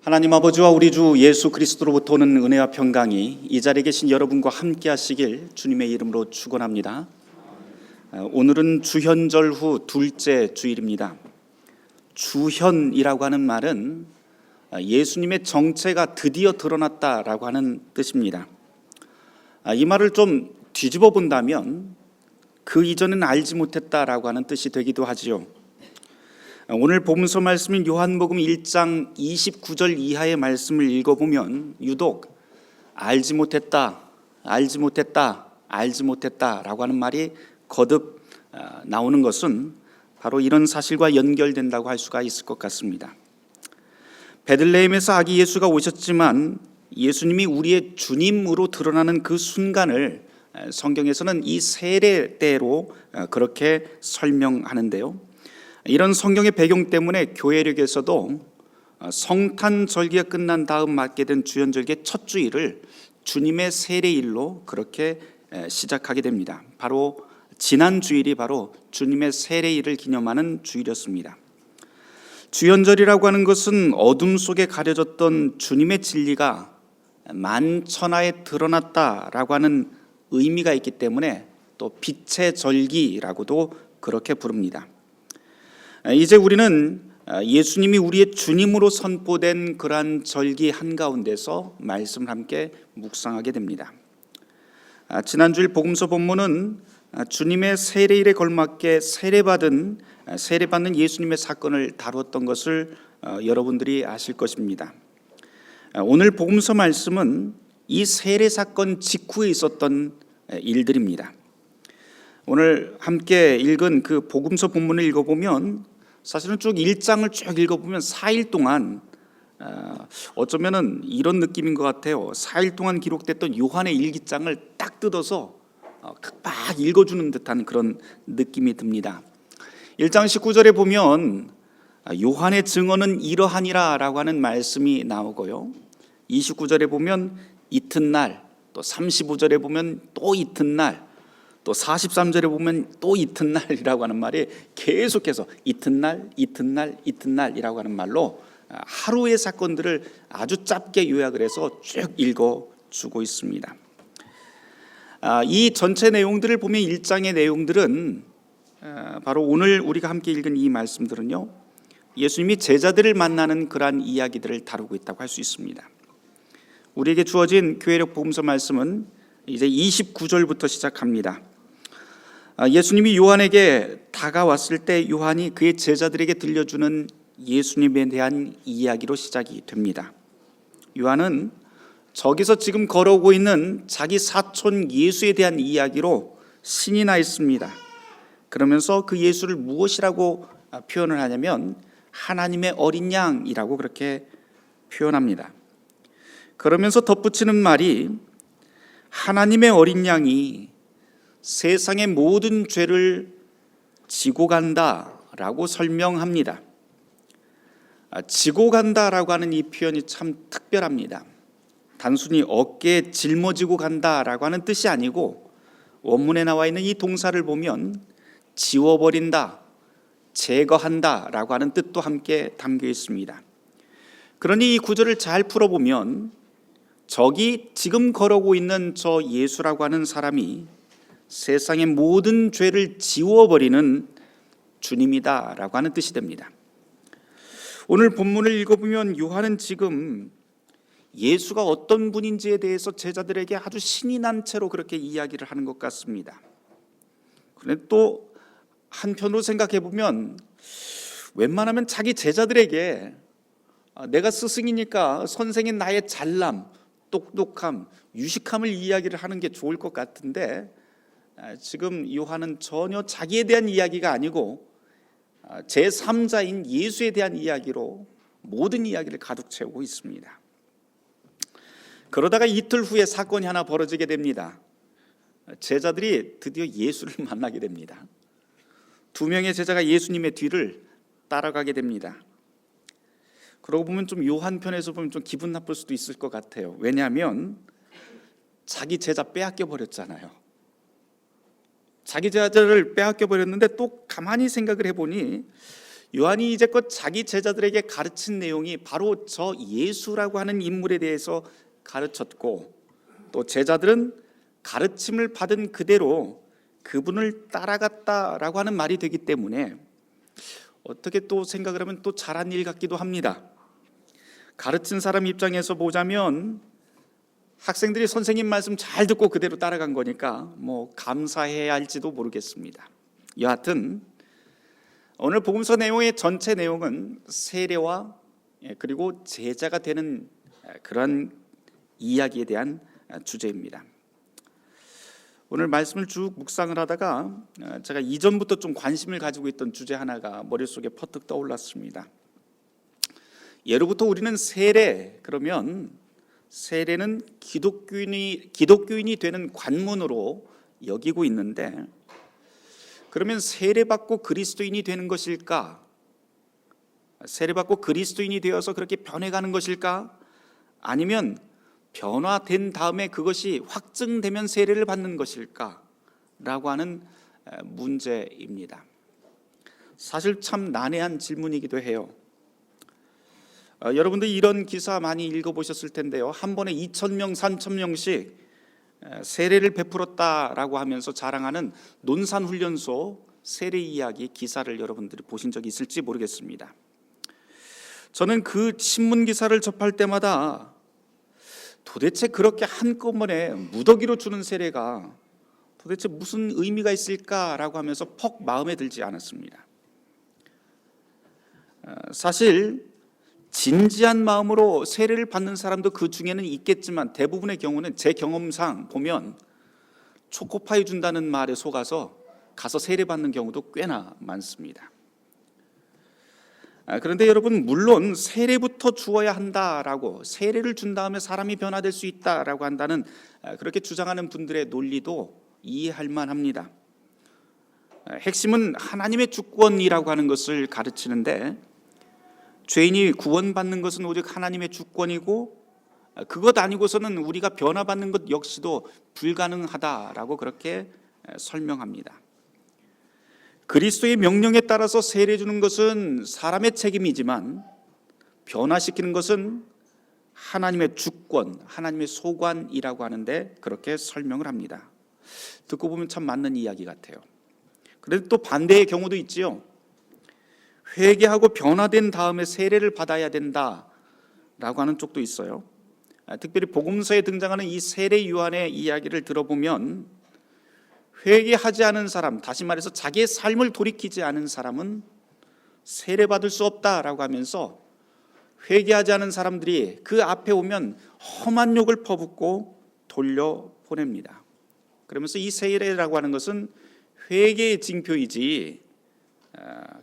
하나님 아버지와 우리 주 예수 그리스도로부터 오는 은혜와 평강이 이 자리에 계신 여러분과 함께 하시길 주님의 이름으로 축원합니다. 오늘은 주현절 후 둘째 주일입니다. 주현이라고 하는 말은 예수님의 정체가 드디어 드러났다라고 하는 뜻입니다. 이 말을 좀 뒤집어 본다면 그 이전에는 알지 못했다라고 하는 뜻이 되기도 하지요. 오늘 본문서 말씀인 요한복음 1장 29절 이하의 말씀을 읽어보면 유독 알지 못했다 라고 하는 말이 거듭 나오는 것은 바로 이런 사실과 연결된다고 할 수가 있을 것 같습니다. 베들레헴에서 아기 예수가 오셨지만 예수님이 우리의 주님으로 드러나는 그 순간을 성경에서는 이 세례때로 그렇게 설명하는데요. 이런 성경의 배경 때문에 교회력에서도 성탄절기가 끝난 다음 맞게 된 주현절기의 첫 주일을 주님의 세례일로 그렇게 시작하게 됩니다. 바로 지난 주일이 바로 주님의 세례일을 기념하는 주일이었습니다. 주현절이라고 하는 것은 어둠 속에 가려졌던 주님의 진리가 만천하에 드러났다라고 하는 의미가 있기 때문에 또 빛의 절기라고도 그렇게 부릅니다. 이제 우리는 예수님이 우리의 주님으로 선포된 그러한 절기 한가운데서 말씀을 함께 묵상하게 됩니다. 지난주일 복음서 본문은 주님의 세례일에 걸맞게 세례받는 예수님의 사건을 다루었던 것을 여러분들이 아실 것입니다. 오늘 복음서 말씀은 이 세례 사건 직후에 있었던 일들입니다. 오늘 함께 읽은 그 복음서 본문을 읽어보면 사실은 쭉 1장을 쭉 읽어보면 4일 동안 어쩌면은 이런 느낌인 것 같아요. 4일 동안 기록됐던 요한의 일기장을 딱 뜯어서 막 읽어주는 듯한 그런 느낌이 듭니다. 1장 19절에 보면 요한의 증언은 이러하니라 라고 하는 말씀이 나오고요, 29절에 보면 이튿날, 또 35절에 보면 또 이튿날, 또 43절에 보면 또 이튿날이라고 하는 말이 계속해서 이튿날이라고 하는 말로 하루의 사건들을 아주 짧게 요약을 해서 쭉 읽어주고 있습니다. 이 전체 내용들을 보면 1장의 내용들은 바로 오늘 우리가 함께 읽은 이 말씀들은요, 예수님이 제자들을 만나는 그러한 이야기들을 다루고 있다고 할 수 있습니다. 우리에게 주어진 교회력 복음서 말씀은 이제 29절부터 시작합니다. 예수님이 요한에게 다가왔을 때 요한이 그의 제자들에게 들려주는 예수님에 대한 이야기로 시작이 됩니다. 요한은 저기서 지금 걸어오고 있는 자기 사촌 예수에 대한 이야기로 신이 나 있습니다. 그러면서 그 예수를 무엇이라고 표현을 하냐면 하나님의 어린 양이라고 그렇게 표현합니다. 그러면서 덧붙이는 말이 하나님의 어린 양이 세상의 모든 죄를 지고 간다라고 설명합니다. 지고 간다라고 하는 이 표현이 참 특별합니다. 단순히 어깨에 짊어지고 간다라고 하는 뜻이 아니고 원문에 나와 있는 이 동사를 보면 지워버린다, 제거한다라고 하는 뜻도 함께 담겨 있습니다. 그러니 이 구절을 잘 풀어보면 저기 지금 걸어오고 있는 저 예수라고 하는 사람이 세상의 모든 죄를 지워버리는 주님이다라고 하는 뜻이 됩니다. 오늘 본문을 읽어보면 요한은 지금 예수가 어떤 분인지에 대해서 제자들에게 아주 신이 난 채로 그렇게 이야기를 하는 것 같습니다. 그런데 또 한편으로 생각해보면 웬만하면 자기 제자들에게 내가 스승이니까 선생인 나의 잘남, 똑똑함, 유식함을 이야기를 하는 게 좋을 것 같은데 지금 요한은 전혀 자기에 대한 이야기가 아니고 제3자인 예수에 대한 이야기로 모든 이야기를 가득 채우고 있습니다. 그러다가 이틀 후에 사건이 하나 벌어지게 됩니다. 제자들이 드디어 예수를 만나게 됩니다. 2명의 제자가 예수님의 뒤를 따라가게 됩니다. 그러고 보면 좀 요한 편에서 보면 좀 기분 나쁠 수도 있을 것 같아요. 왜냐하면 자기 제자 빼앗겨 버렸잖아요. 자기 제자를 빼앗겨 버렸는데 또 가만히 생각을 해보니 요한이 이제껏 자기 제자들에게 가르친 내용이 바로 저 예수라고 하는 인물에 대해서 가르쳤고, 또 제자들은 가르침을 받은 그대로 그분을 따라갔다라고 하는 말이 되기 때문에 어떻게 또 생각을 하면 또 잘한 일 같기도 합니다. 가르친 사람 입장에서 보자면 학생들이 선생님 말씀 잘 듣고 그대로 따라간 거니까 뭐 감사해야 할지도 모르겠습니다. 여하튼 오늘 복음서 내용의 전체 내용은 세례와 그리고 제자가 되는 그런 이야기에 대한 주제입니다. 오늘 말씀을 쭉 묵상을 하다가 제가 이전부터 좀 관심을 가지고 있던 주제 하나가 머릿속에 퍼뜩 떠올랐습니다. 예로부터 우리는 세례, 그러면 세례는 기독교인이 되는 관문으로 여기고 있는데, 그러면 세례받고 그리스도인이 되는 것일까? 세례받고 그리스도인이 되어서 그렇게 변해가는 것일까? 아니면 변화된 다음에 그것이 확증되면 세례를 받는 것일까? 라고 하는 문제입니다. 사실 참 난해한 질문이기도 해요. 여러분들 이런 기사 많이 읽어보셨을 텐데요. 한 번에 2,000명, 3,000명씩 세례를 베풀었다라고 하면서 자랑하는 논산훈련소 세례 이야기 기사를 여러분들이 보신 적이 있을지 모르겠습니다. 저는 그 신문 기사를 접할 때마다 도대체 그렇게 한꺼번에 무더기로 주는 세례가 도대체 무슨 의미가 있을까라고 하면서 퍽 마음에 들지 않았습니다. 사실 진지한 마음으로 세례를 받는 사람도 그 중에는 있겠지만 대부분의 경우는 제 경험상 보면 초코파이 준다는 말에 속아서 가서 세례 받는 경우도 꽤나 많습니다. 그런데 여러분, 물론 세례부터 주어야 한다라고, 세례를 준 다음에 사람이 변화될 수 있다라고 한다는 그렇게 주장하는 분들의 논리도 이해할 만합니다. 핵심은 하나님의 주권이라고 하는 것을 가르치는데, 죄인이 구원받는 것은 오직 하나님의 주권이고 그것 아니고서는 우리가 변화받는 것 역시도 불가능하다라고 그렇게 설명합니다. 그리스도의 명령에 따라서 세례 주는 것은 사람의 책임이지만 변화시키는 것은 하나님의 주권, 하나님의 소관이라고 하는데 그렇게 설명을 합니다. 듣고 보면 참 맞는 이야기 같아요. 그런데 또 반대의 경우도 있지요. 회개하고 변화된 다음에 세례를 받아야 된다라고 하는 쪽도 있어요. 특별히 복음서에 등장하는 이 세례 요한의 이야기를 들어보면 회개하지 않은 사람, 다시 말해서 자기의 삶을 돌이키지 않은 사람은 세례받을 수 없다라고 하면서 회개하지 않은 사람들이 그 앞에 오면 험한 욕을 퍼붓고 돌려보냅니다. 그러면서 이 세례라고 하는 것은 회개의 징표이지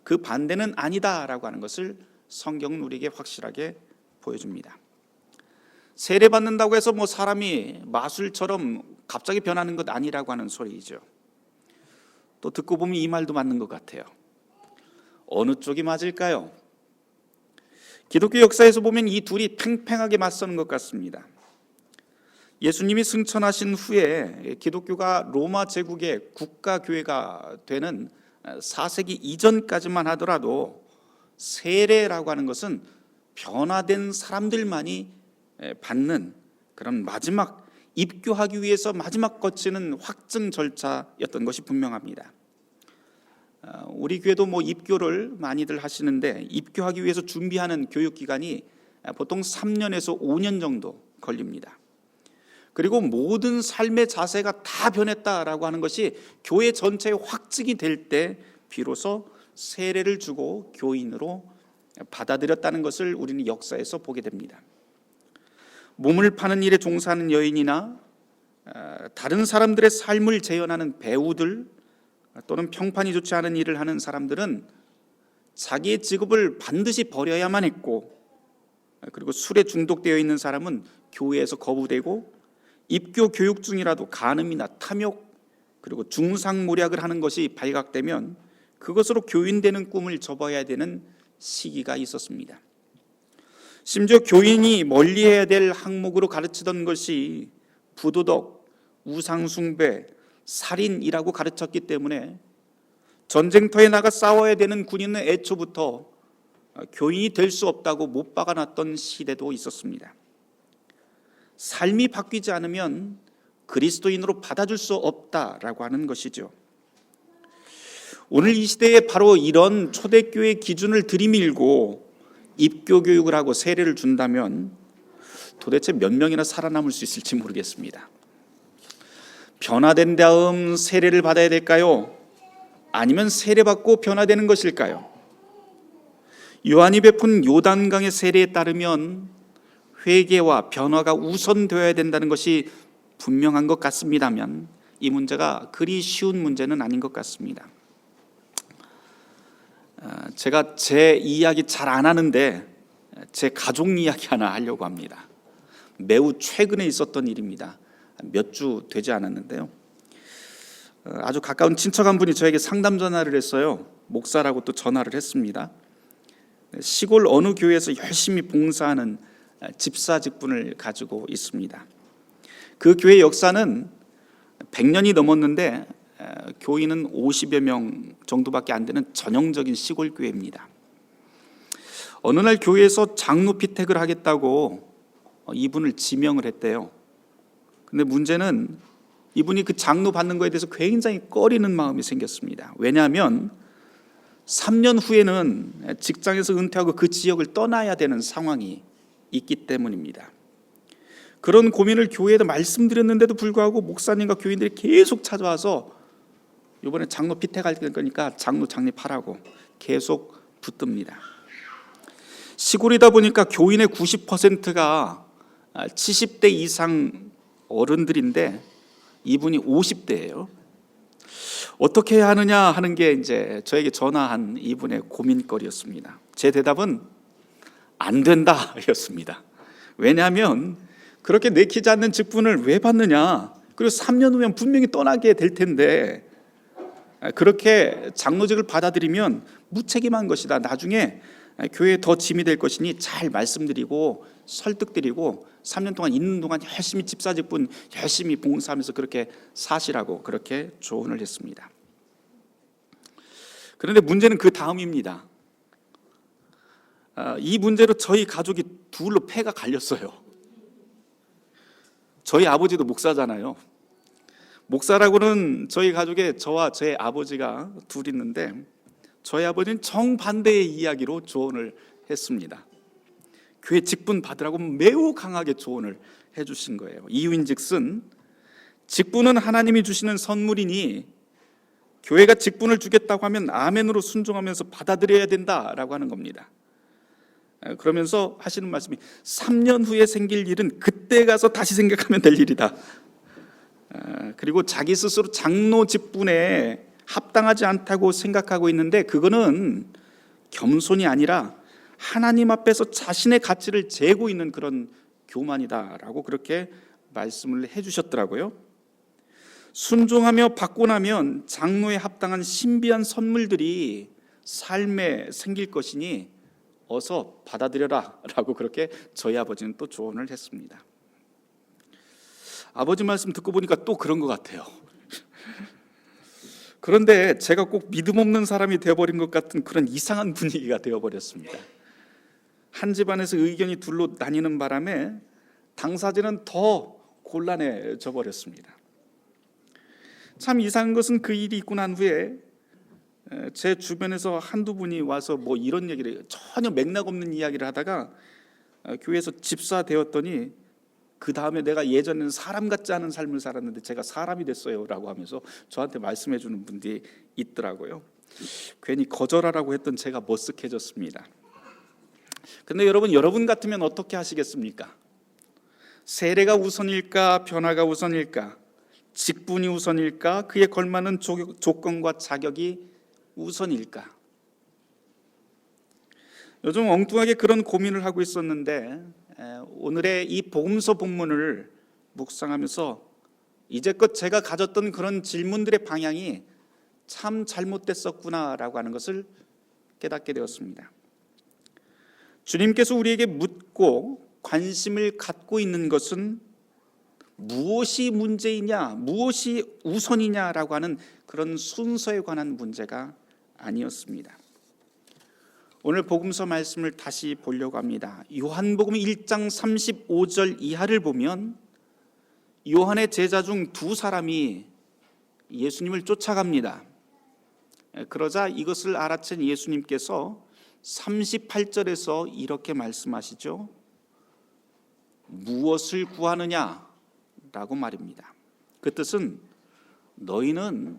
그 반대는 아니다라고 하는 것을 성경은 우리에게 확실하게 보여줍니다. 세례 받는다고 해서 뭐 사람이 마술처럼 갑자기 변하는 것 아니라고 하는 소리이죠. 또 듣고 보면 이 말도 맞는 것 같아요. 어느 쪽이 맞을까요? 기독교 역사에서 보면 이 둘이 팽팽하게 맞서는 것 같습니다. 예수님이 승천하신 후에 기독교가 로마 제국의 국가교회가 되는 4세기 이전까지만 하더라도 세례라고 하는 것은 변화된 사람들만이 받는 그런 마지막, 입교하기 위해서 마지막 거치는 확증 절차였던 것이 분명합니다. 우리 교회도 뭐 입교를 많이들 하시는데 입교하기 위해서 준비하는 교육기간이 보통 3년에서 5년 정도 걸립니다. 그리고 모든 삶의 자세가 다 변했다라고 하는 것이 교회 전체에 확증이 될 때 비로소 세례를 주고 교인으로 받아들였다는 것을 우리는 역사에서 보게 됩니다. 몸을 파는 일에 종사하는 여인이나 다른 사람들의 삶을 재현하는 배우들 또는 평판이 좋지 않은 일을 하는 사람들은 자기의 직업을 반드시 버려야만 했고, 그리고 술에 중독되어 있는 사람은 교회에서 거부되고, 입교 교육 중이라도 간음이나 탐욕 그리고 중상모략을 하는 것이 발각되면 그것으로 교인되는 꿈을 접어야 되는 시기가 있었습니다. 심지어 교인이 멀리해야 될 항목으로 가르치던 것이 부도덕, 우상숭배, 살인이라고 가르쳤기 때문에 전쟁터에 나가 싸워야 되는 군인은 애초부터 교인이 될 수 없다고 못 박아놨던 시대도 있었습니다. 삶이 바뀌지 않으면 그리스도인으로 받아줄 수 없다라고 하는 것이죠. 오늘 이 시대에 바로 이런 초대교회 기준을 들이밀고 입교 교육을 하고 세례를 준다면 도대체 몇 명이나 살아남을 수 있을지 모르겠습니다. 변화된 다음 세례를 받아야 될까요? 아니면 세례받고 변화되는 것일까요? 요한이 베푼 요단강의 세례에 따르면 회개와 변화가 우선되어야 된다는 것이 분명한 것 같습니다만 이 문제가 그리 쉬운 문제는 아닌 것 같습니다. 제가 제 이야기 잘 안 하는데 제 가족 이야기 하나 하려고 합니다. 매우 최근에 있었던 일입니다. 몇 주 되지 않았는데요. 아주 가까운 친척 한 분이 저에게 상담 전화를 했어요. 목사라고 또 전화를 했습니다. 시골 어느 교회에서 열심히 봉사하는 집사 직분을 가지고 있습니다. 그 교회 역사는 100년이 넘었는데 교인은 50여 명 정도밖에 안 되는 전형적인 시골 교회입니다. 어느 날 교회에서 장로 피택을 하겠다고 이분을 지명을 했대요. 근데 문제는 이분이 그 장로 받는 거에 대해서 굉장히 꺼리는 마음이 생겼습니다. 왜냐하면 3년 후에는 직장에서 은퇴하고 그 지역을 떠나야 되는 상황이 있기 때문입니다. 그런 고민을 교회에도 말씀드렸는데도 불구하고 목사님과 교인들이 계속 찾아와서 이번에 장로 피택할 거니까 장로 장립하라고 계속 붙듭니다. 시골이다 보니까 교인의 90%가 70대 이상 어른들인데 이분이 50대예요. 어떻게 해야 하느냐 하는 게 이제 저에게 전화한 이분의 고민거리였습니다. 제 대답은 안 된다였습니다. 왜냐하면 그렇게 내키지 않는 직분을 왜 받느냐? 그리고 3년 후면 분명히 떠나게 될 텐데 그렇게 장로직을 받아들이면 무책임한 것이다. 나중에 교회에 더 짐이 될 것이니 잘 말씀드리고 설득드리고 3년 동안 있는 동안 열심히 집사 직분 열심히 봉사하면서 그렇게 사시라고 그렇게 조언을 했습니다. 그런데 문제는 그 다음입니다. 이 문제로 저희 가족이 둘로 패가 갈렸어요. 저희 아버지도 목사잖아요. 목사라고는 저희 가족에 저와 제 아버지가 둘 있는데 저희 아버지는 정반대의 이야기로 조언을 했습니다. 교회 직분 받으라고 매우 강하게 조언을 해주신 거예요. 이유인즉슨 직분은 하나님이 주시는 선물이니 교회가 직분을 주겠다고 하면 아멘으로 순종하면서 받아들여야 된다라고 하는 겁니다. 그러면서 하시는 말씀이 3년 후에 생길 일은 그때 가서 다시 생각하면 될 일이다. 그리고 자기 스스로 장로 직분에 합당하지 않다고 생각하고 있는데 그거는 겸손이 아니라 하나님 앞에서 자신의 가치를 재고 있는 그런 교만이다라고 그렇게 말씀을 해주셨더라고요. 순종하며 받고 나면 장로에 합당한 신비한 선물들이 삶에 생길 것이니 어서 받아들여라 라고 그렇게 저희 아버지는 또 조언을 했습니다. 아버지 말씀 듣고 보니까 또 그런 것 같아요. 그런데 제가 꼭 믿음 없는 사람이 되어버린 것 같은 그런 이상한 분위기가 되어버렸습니다. 한 집안에서 의견이 둘로 나뉘는 바람에 당사자는 더 곤란해져 버렸습니다. 참 이상한 것은 그 일이 있고 난 후에 제 주변에서 한두 분이 와서 뭐 이런 얘기를 전혀 맥락 없는 이야기를 하다가 교회에서 집사 되었더니 그 다음에 내가 예전에는 사람 같지 않은 삶을 살았는데 제가 사람이 됐어요 라고 하면서 저한테 말씀해 주는 분들이 있더라고요. 괜히 거절하라고 했던 제가 머쓱해졌습니다. 근데 여러분 같으면 어떻게 하시겠습니까? 세례가 우선일까 변화가 우선일까? 직분이 우선일까? 그에 걸맞는 조건과 자격이 우선일까? 요즘 엉뚱하게 그런 고민을 하고 있었는데 오늘의 이 복음서 본문을 묵상하면서 이제껏 제가 가졌던 그런 질문들의 방향이 참 잘못됐었구나라고 하는 것을 깨닫게 되었습니다. 주님께서 우리에게 묻고 관심을 갖고 있는 것은 무엇이 문제이냐, 무엇이 우선이냐라고 하는 그런 순서에 관한 문제가 아니었습니다. 오늘 복음서 말씀을 다시 보려고 합니다. 요한복음 1장 35절 이하를 보면 요한의 제자 중 두 사람이 예수님을 쫓아갑니다. 그러자 이것을 알아챈 예수님께서 38절에서 이렇게 말씀하시죠. 무엇을 구하느냐라고 말입니다. 그 뜻은 너희는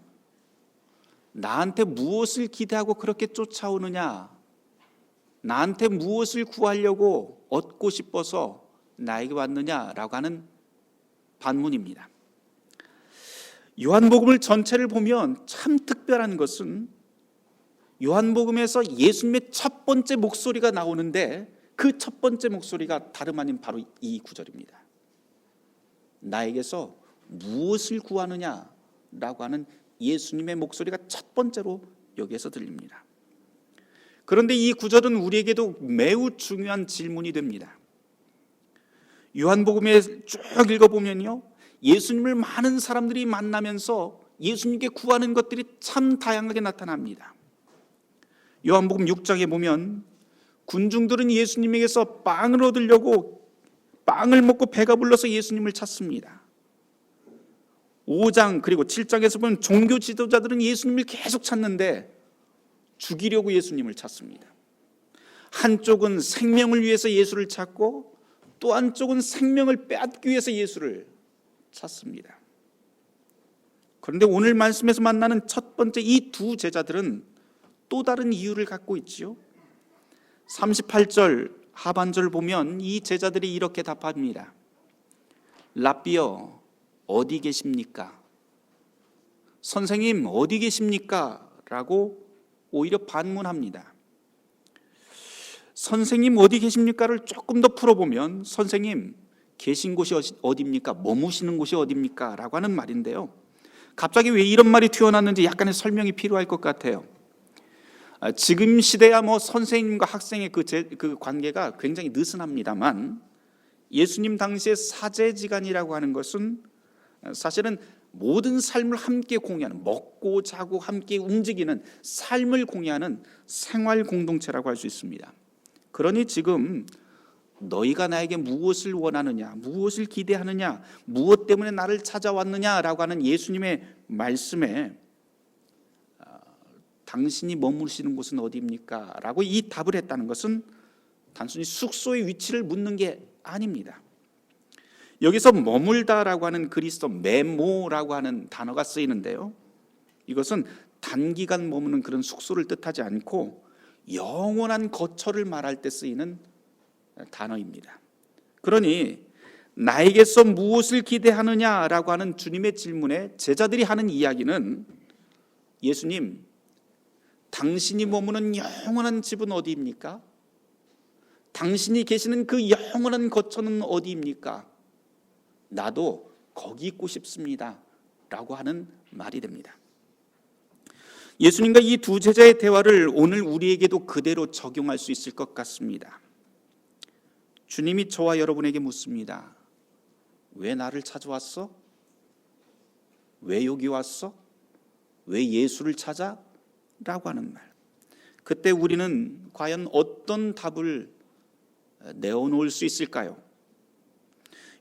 나한테 무엇을 기대하고 그렇게 쫓아오느냐, 나한테 무엇을 구하려고 얻고 싶어서 나에게 왔느냐라고 하는 반문입니다. 요한복음을 전체를 보면 참 특별한 것은 요한복음에서 예수님의 첫 번째 목소리가 나오는데 그 첫 번째 목소리가 다름 아닌 바로 이 구절입니다. 나에게서 무엇을 구하느냐라고 하는 예수님의 목소리가 첫 번째로 여기에서 들립니다. 그런데 이 구절은 우리에게도 매우 중요한 질문이 됩니다. 요한복음에 쭉 읽어보면요, 예수님을 많은 사람들이 만나면서 예수님께 구하는 것들이 참 다양하게 나타납니다. 요한복음 6장에 보면 군중들은 예수님에게서 빵을 얻으려고 빵을 먹고 배가 불러서 예수님을 찾습니다. 5장 그리고 7장에서 보면 종교 지도자들은 예수님을 계속 찾는데 죽이려고 예수님을 찾습니다. 한쪽은 생명을 위해서 예수를 찾고 또 한쪽은 생명을 빼앗기 위해서 예수를 찾습니다. 그런데 오늘 말씀에서 만나는 첫 번째 이 두 제자들은 또 다른 이유를 갖고 있지요. 38절 하반절을 보면 이 제자들이 이렇게 답합니다. 랍비여 어디 계십니까? 선생님 어디 계십니까? 라고 오히려 반문합니다. 선생님 어디 계십니까를 조금 더 풀어보면 선생님 계신 곳이 어디입니까? 머무시는 곳이 어디입니까? 라고 하는 말인데요, 갑자기 왜 이런 말이 튀어나왔는지 약간의 설명이 필요할 것 같아요. 지금 시대야 선생님과 학생의 그 관계가 굉장히 느슨합니다만 예수님 당시의 사제지간이라고 하는 것은 사실은 모든 삶을 함께 공유하는, 먹고 자고 함께 움직이는 삶을 공유하는 생활 공동체라고 할 수 있습니다. 그러니 지금 너희가 나에게 무엇을 원하느냐, 무엇을 기대하느냐, 무엇 때문에 나를 찾아왔느냐라고 하는 예수님의 말씀에 당신이 머무르시는 곳은 어디입니까? 라고 이 답을 했다는 것은 단순히 숙소의 위치를 묻는 게 아닙니다. 여기서 머물다라고 하는 그리스어 메모라고 하는 단어가 쓰이는데요, 이것은 단기간 머무는 그런 숙소를 뜻하지 않고 영원한 거처를 말할 때 쓰이는 단어입니다. 그러니 나에게서 무엇을 기대하느냐라고 하는 주님의 질문에 제자들이 하는 이야기는 예수님, 당신이 머무는 영원한 집은 어디입니까? 당신이 계시는 그 영원한 거처는 어디입니까? 나도 거기 있고 싶습니다 라고 하는 말이 됩니다. 예수님과 이 두 제자의 대화를 오늘 우리에게도 그대로 적용할 수 있을 것 같습니다. 주님이 저와 여러분에게 묻습니다. 왜 나를 찾아왔어? 왜 여기 왔어? 왜 예수를 찾아? 라고 하는 말. 그때 우리는 과연 어떤 답을 내어놓을 수 있을까요?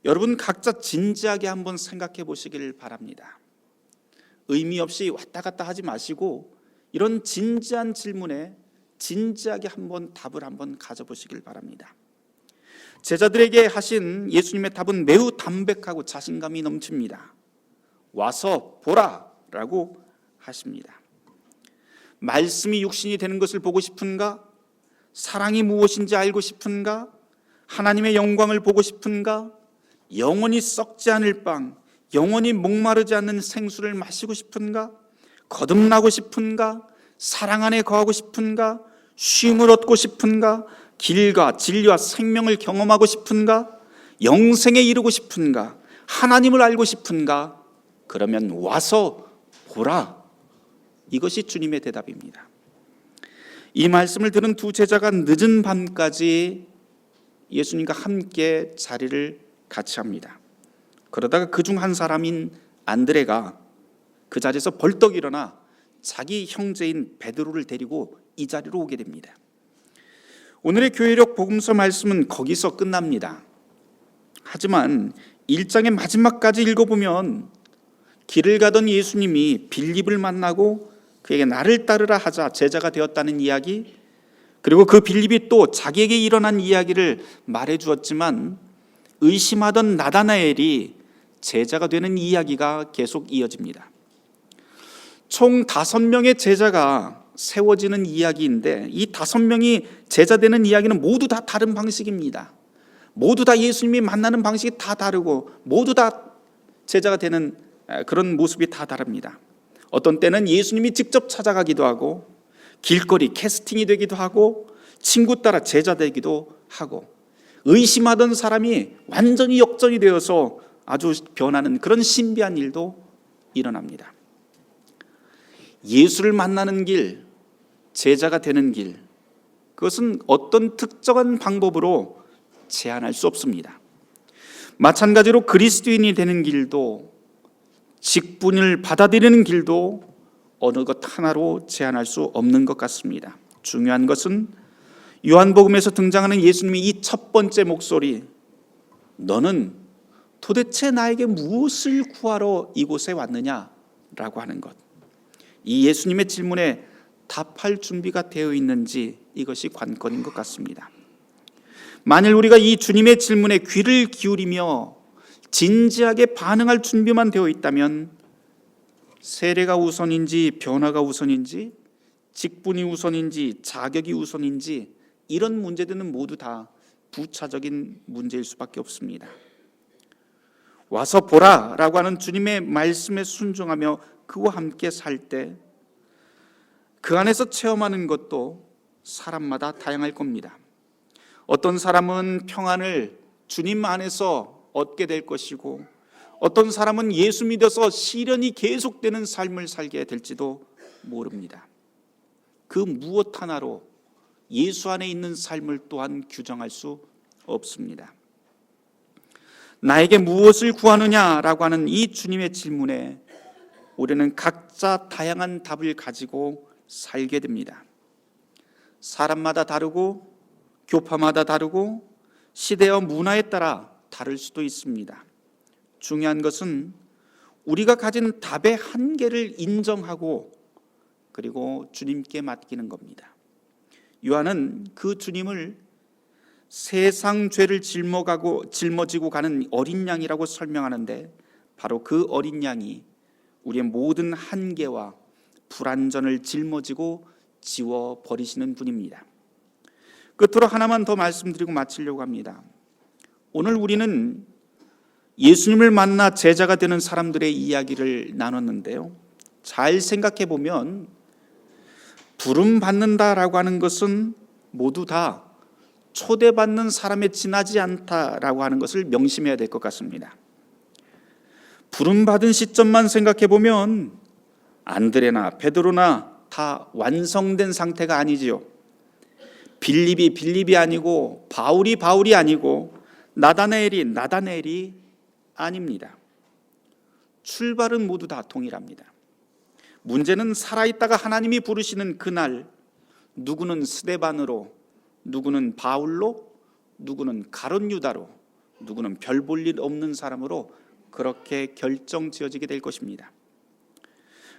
여러분 각자 진지하게 한번 생각해 보시길 바랍니다. 의미 없이 왔다 갔다 하지 마시고 이런 진지한 질문에 진지하게 한번 답을 한번 가져보시길 바랍니다. 제자들에게 하신 예수님의 답은 매우 담백하고 자신감이 넘칩니다. 와서 보라 라고 하십니다. 말씀이 육신이 되는 것을 보고 싶은가? 사랑이 무엇인지 알고 싶은가? 하나님의 영광을 보고 싶은가? 영원히 썩지 않을 빵, 영원히 목마르지 않는 생수를 마시고 싶은가? 거듭나고 싶은가? 사랑 안에 거하고 싶은가? 쉼을 얻고 싶은가? 길과 진리와 생명을 경험하고 싶은가? 영생에 이르고 싶은가? 하나님을 알고 싶은가? 그러면 와서 보라. 이것이 주님의 대답입니다. 이 말씀을 들은 두 제자가 늦은 밤까지 예수님과 함께 자리를 같이 합니다. 그러다가 그중 한 사람인 안드레가 그 자리에서 벌떡 일어나 자기 형제인 베드로를 데리고 이 자리로 오게 됩니다. 오늘의 교회력 복음서 말씀은 거기서 끝납니다. 하지만 1장의 마지막까지 읽어보면 길을 가던 예수님이 빌립을 만나고 그에게 나를 따르라 하자 제자가 되었다는 이야기, 그리고 그 빌립이 또 자기에게 일어난 이야기를 말해 주었지만 의심하던 나다나엘이 제자가 되는 이야기가 계속 이어집니다. 총 5명의 제자가 세워지는 이야기인데 이 5명이 제자 되는 이야기는 모두 다 다른 방식입니다. 모두 다 예수님이 만나는 방식이 다 다르고 모두 다 제자가 되는 그런 모습이 다 다릅니다. 어떤 때는 예수님이 직접 찾아가기도 하고 길거리 캐스팅이 되기도 하고 친구 따라 제자 되기도 하고 의심하던 사람이 완전히 역전이 되어서 아주 변하는 그런 신비한 일도 일어납니다. 예수를 만나는 길, 제자가 되는 길, 그것은 어떤 특정한 방법으로 제한할 수 없습니다. 마찬가지로 그리스도인이 되는 길도, 직분을 받아들이는 길도 어느 것 하나로 제한할 수 없는 것 같습니다. 중요한 것은 요한복음에서 등장하는 예수님의 이 첫 번째 목소리, 너는 도대체 나에게 무엇을 구하러 이곳에 왔느냐라고 하는 것. 이 예수님의 질문에 답할 준비가 되어 있는지, 이것이 관건인 것 같습니다. 만일 우리가 이 주님의 질문에 귀를 기울이며 진지하게 반응할 준비만 되어 있다면 세례가 우선인지 변화가 우선인지 직분이 우선인지 자격이 우선인지 이런 문제들은 모두 다 부차적인 문제일 수밖에 없습니다. 와서 보라라고 하는 주님의 말씀에 순종하며 그와 함께 살 때 그 안에서 체험하는 것도 사람마다 다양할 겁니다. 어떤 사람은 평안을 주님 안에서 얻게 될 것이고 어떤 사람은 예수 믿어서 시련이 계속되는 삶을 살게 될지도 모릅니다. 그 무엇 하나로 예수 안에 있는 삶을 또한 규정할 수 없습니다. 나에게 무엇을 구하느냐라고 하는 이 주님의 질문에 우리는 각자 다양한 답을 가지고 살게 됩니다. 사람마다 다르고 교파마다 다르고 시대와 문화에 따라 다를 수도 있습니다. 중요한 것은 우리가 가진 답의 한계를 인정하고 그리고 주님께 맡기는 겁니다. 요한은 그 주님을 세상 죄를 짊어지고 가는 어린 양이라고 설명하는데 바로 그 어린 양이 우리의 모든 한계와 불완전을 짊어지고 지워버리시는 분입니다. 끝으로 하나만 더 말씀드리고 마치려고 합니다. 오늘 우리는 예수님을 만나 제자가 되는 사람들의 이야기를 나눴는데요, 잘 생각해 보면 부름 받는다라고 하는 것은 모두 다 초대받는 사람에 지나지 않다라고 하는 것을 명심해야 될 것 같습니다. 부름 받은 시점만 생각해 보면 안드레나 베드로나 다 완성된 상태가 아니지요. 빌립이 아니고 바울이 아니고 나다나엘이 아닙니다. 출발은 모두 다 동일합니다. 문제는 살아있다가 하나님이 부르시는 그날 누구는 스데반으로, 누구는 바울로, 누구는 가룟 유다로, 누구는 별 볼 일 없는 사람으로 그렇게 결정지어지게 될 것입니다.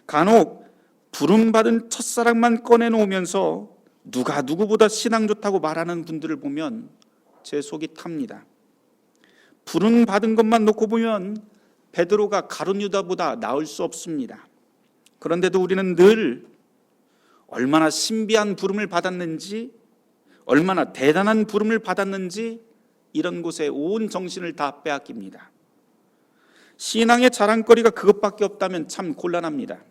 간혹 부름받은 첫사랑만 꺼내놓으면서 누가 누구보다 신앙 좋다고 말하는 분들을 보면 제 속이 탑니다. 부름받은 것만 놓고 보면 베드로가 가룟 유다보다 나을 수 없습니다. 그런데도 우리는 늘 얼마나 신비한 부름을 받았는지, 얼마나 대단한 부름을 받았는지 이런 곳에 온 정신을 다 빼앗깁니다. 신앙의 자랑거리가 그것밖에 없다면 참 곤란합니다.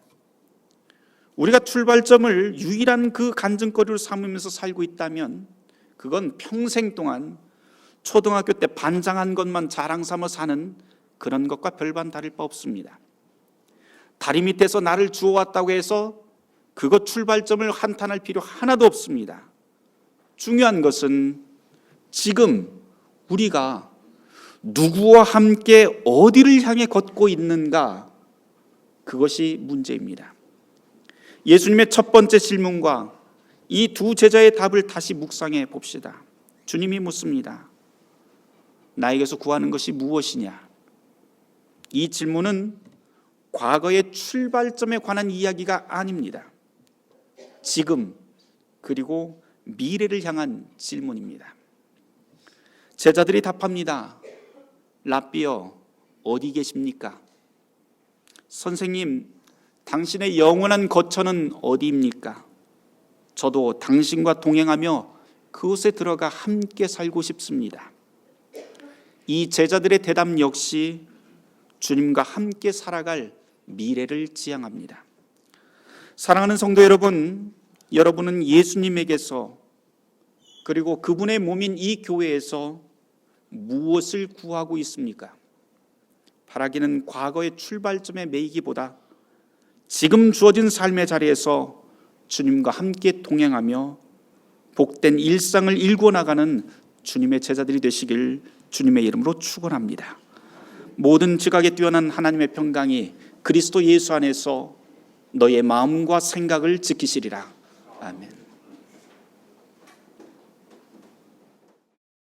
우리가 출발점을 유일한 그 간증거리로 삼으면서 살고 있다면 그건 평생 동안 초등학교 때 반장한 것만 자랑 삼아 사는 그런 것과 별반 다를 바 없습니다. 다리 밑에서 나를 주워왔다고 해서 그것 출발점을 한탄할 필요 하나도 없습니다. 중요한 것은 지금 우리가 누구와 함께 어디를 향해 걷고 있는가, 그것이 문제입니다. 예수님의 첫 번째 질문과 이 두 제자의 답을 다시 묵상해 봅시다. 주님이 묻습니다. 나에게서 구하는 것이 무엇이냐? 이 질문은 과거의 출발점에 관한 이야기가 아닙니다. 지금 그리고 미래를 향한 질문입니다. 제자들이 답합니다. 랍비여, 어디 계십니까? 선생님, 당신의 영원한 거처는 어디입니까? 저도 당신과 동행하며 그곳에 들어가 함께 살고 싶습니다. 이 제자들의 대답 역시 주님과 함께 살아갈 미래를 지향합니다. 사랑하는 성도 여러분, 여러분은 예수님에게서 그리고 그분의 몸인 이 교회에서 무엇을 구하고 있습니까? 바라기는 과거의 출발점에 매이기보다 지금 주어진 삶의 자리에서 주님과 함께 동행하며 복된 일상을 일궈 나가는 주님의 제자들이 되시길 주님의 이름으로 축원합니다. 모든 지각에 뛰어난 하나님의 평강이 그리스도 예수 안에서 너의 마음과 생각을 지키시리라. 아멘.